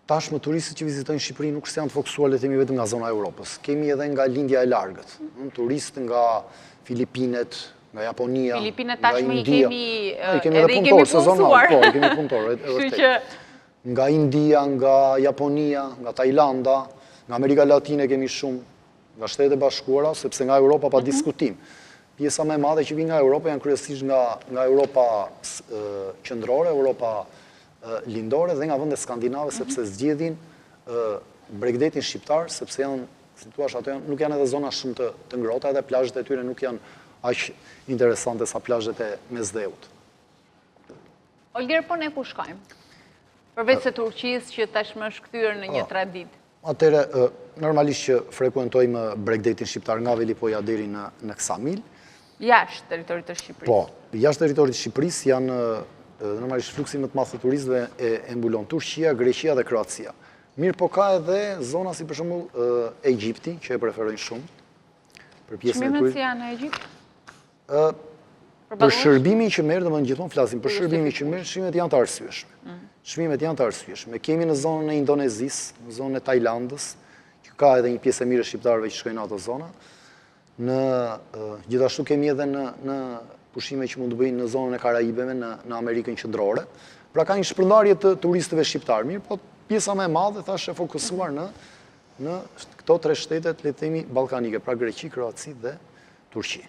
tashmë turistët që vizitojnë Shqipëri nuk janë të fokusuar le të themi vetëm nga zona e Europës. Kemi edhe nga lindja e largët, turistë nga Filipinet, nga Japonia, Filipinet nga tashmë India. I kemi edhe i kemi punësuar. Po, i kemi punëtor, e vërtet. Nga India, nga Japonia, nga Tajlanda, nga Amerika Latine kemi shumë, nga Shtetet e Bashkuara, sepse nga Europa pa diskutim. Pjesa më e madhe që vijnë nga Europa janë kryesisht nga Europa qendrore, Europa lindore dhe nga vendet skandinave, sepse zgjedhin Bregdetin shqiptar, sepse janë, si thua, ato nuk janë edhe zona shumë të ngrohta, edhe plazhet e tyre nuk janë aq interesante sa plazhet e Mesdheut. Olger, po ne ku shkojmë? Përveç se Turqisë që tashmë është kthyer në një tradit. Atëre, normalisht që frekuentojmë Bregdetin shqiptar nga Velipoja deri në Ksamil. Jashtë territorit të Shqipërisë. Po, jashtë territorit të Shqipërisë janë normalisht fluksi më të madh të turistëve e mbulon Turqia, Greqia dhe Kroacia. Mirë, po ka edhe zona si për shembull Egjipti, që e preferojnë shumë. Për pjesën e Çmimet si janë në Egjipt? Për shërbimin që merr, domethënë gjithmonë flasim për shërbimin që merr, çmimet janë të arsyeshme. Çmimet janë të arsyeshme. Kemi në zonën e Indonezisë, në zonën e Tajlandës, që ka edhe një pjesë e mirë shqiptarëve që shkojnë në ato zona. Gjithashtu kemi edhe në pushime që mund të bëjnë në zonën e Karajibeve, në Amerikën qendrore. Pra ka një shpërndarje të turistëve shqiptar, mirë, po pjesa më e madhe thashë e fokusuar në këto tre shtetet, le të themi, ballkanike, pra Greqi, Kroaci dhe Turqi.